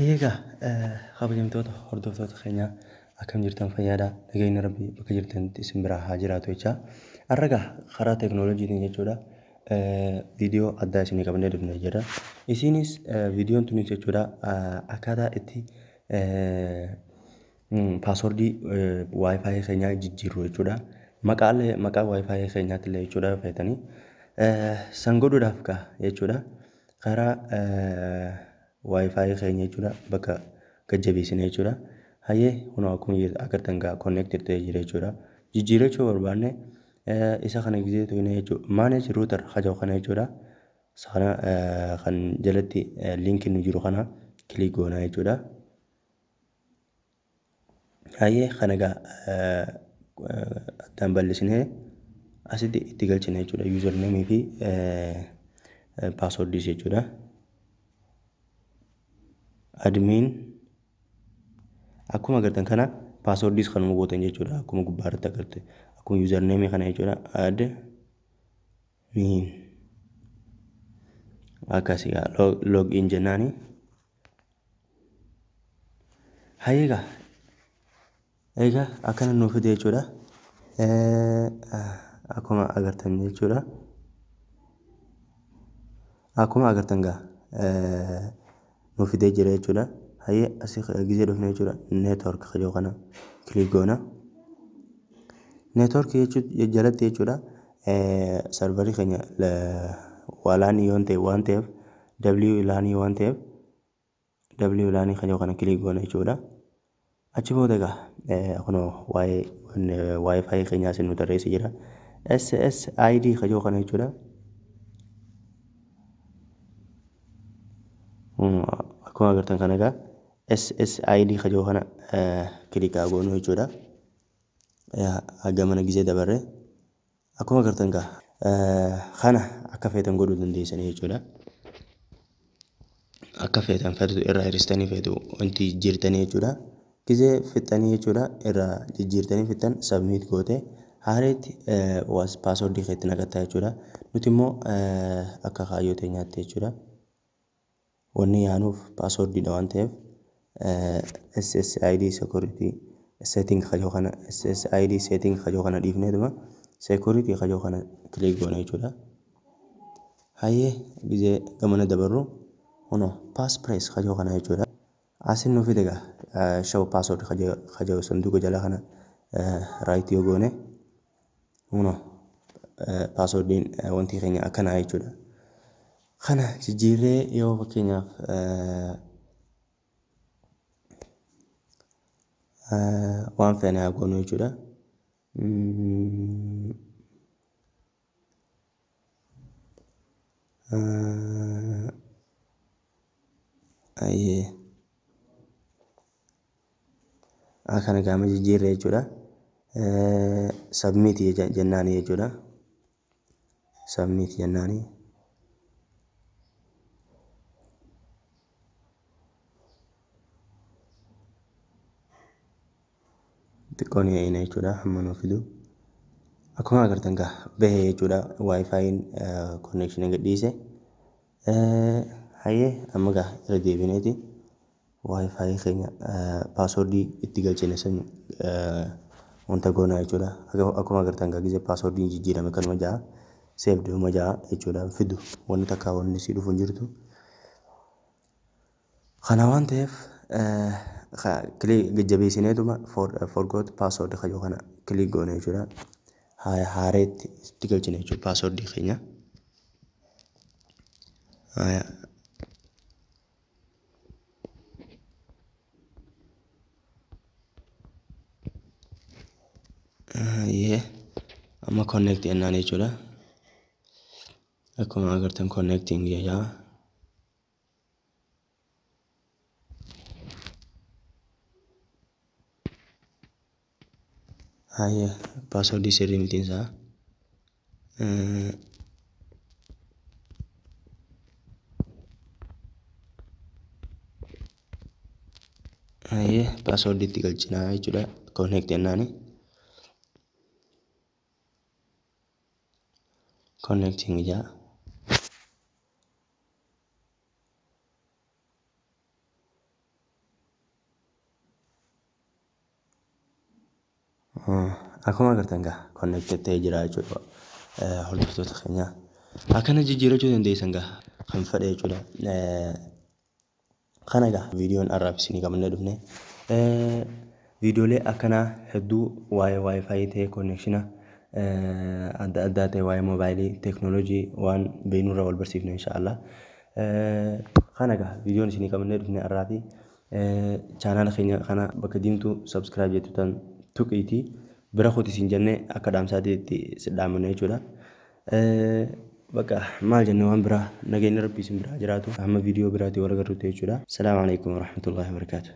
Egaa kabajamtoota hordoftoota keenyaa akkam jirtan fayyaadhaa nageenyi rabbii bakka jirtanitti isin biraa haa jiraatu jechaa. Har'a karaa teekinooloojiitiin jechuudha viidiyoo addaa isinii qabannee dhufnee jirra. Isinis viidiyoon tunis jechuudha akkaataa itti paaswordii waayifaayi keenyaa jijjiirru jechuudha. Maqaa waayifaayi keenyaatti illee jechuudha fayyadanii san godhuudhaaf jechuudha karaa waayifaayi keenya jechuudha bakka gajjabeessine jechuudha. Hayyee kun akkuma agartan connected ta'ee jira jechuudha. Jijjiirrachuu barbaanne isa kana gisee to'inee jechuudha. Manage router hajau kana jechuudha. Sana kan jalatti linki nu jiru kana kilik goona jechuudha. Hayyee kana addaan bal'isnee asitti itti galchina jechuudha. Username fi password jechuudha. Admin akkuma agartan kana password kan nu gootan jechuudha. Akkuma gubbaarratti agarte akkuma username kana jechuudha. Admin akkasii login jennaani. Hayyee egaa akkana nuuf fide jechuudha. Akkuma agartan jechuudha. Akkuma agartan nuuf fide jira jechuudha. Hayyee asii gisee dhufne jechuudha. Network hajau kana kilik goona. Network jalatti jechuudha. Serverii keenya walaanii yoon ta'e waan ta'eef W ilaanii waan ta'eef W ilaanii hajau kana kilik goona jechuudha. Achi booda kunoo waayifaayi keenyaa isin nu tarreessee jira. SSID hajau kana jechuudha. Akkuma agartan kana SSID hajau kana kilik goonu jechuudha. Gamana gisee dabarre akkuma agartan kana akka feetan godhuu dandeessanii jechuudha. Akka feetan feetu irraa hiristanii feetu wanti jirtanii jechuudha. Gisee fixanii jechuudha irraa jijjiirtanii fixan submit goote haareetti password keetti naqatta jechuudha. Nuti immoo akka kaayyoo teenyaatti jechuudha. Wanni yaanuuf password waan ta'eef SSID security setting hajau kana SSID setting hajau kana dhiifneetuma security hajau kana kilik goona jechuudha. Hayyee gisee gamana dabarru kunoo passphrase hajau kana jechuudha. Asin nuuf fide show password hajau sanduuqa jala kana right yoo goone kunoo passwordiin wanti keenya akkanaa jechuudha. Kana jijjiirree yoo fakkeenyaaf waan feene goonu jechuudha. Hayyee akkana gama jijjiirree jechuudha. Submit jennaani jechuudha. Submit jennaani. Xiqqoon yaa'ina jechuudha hamma nuuf fidu. Akkuma agartan bahee jechuudha waayifaayiin connection gadhiise. Hayyee amma irra deebineeti waayifaayi keenya passwordii itti galchine san wanta goonaa jechuudha. Akkuma agartan gisee passwordiin jijjiirame kanuma ja'a saved uma ja'a jechuudha fidu wanni takka wanni si dhufu hin jirtu. Kana waan ta'eef kilik jajjabeessineetuma forgot password hajau kana kilik goone jechuudha. Haareetti itti galchine jechuudha passwordii keenya. Hayyee amma connect jennaan jechuudha. Akkuma agartan connecting jedhaa. Hayyee password sirrii mitiin isaa. Hayyee password itti galchinaa jechuudha. Connect jennaani. Connecting jedha. akkuma agartan gaa connected ta'ee jira jechuudha. Hordoftoota keenya akkana jijjiirachuu dandeessan gaa kan fedhe jechuudha. Kana gaa viidiyoon har'aaf isinii qabannee dhufne viidiyoolee akkanaa hedduu waa'ee waayifaayi ta'ee konneekshina adda addaa ta'e waa'ee moobaayilii teeknooloojii waan beeknurraa wal barsiifne inshaallah. Kana gaa viidiyoon isinii qabannee dhufne har'aa fi chaanaala keenya kana bakka diimtuu sabskiraayib jettutan tuqiitii bira kooti isin jennee akka dhaamsaatiitti sidhaamanne jechuudha. Bakka maal jennee waan biraa nageenya rabbii isin biraa jiraatu amma viidiyoo biraatii wal agarruutti jechuudha. Salaamu alaikum warahmatullahi wabarakatuh.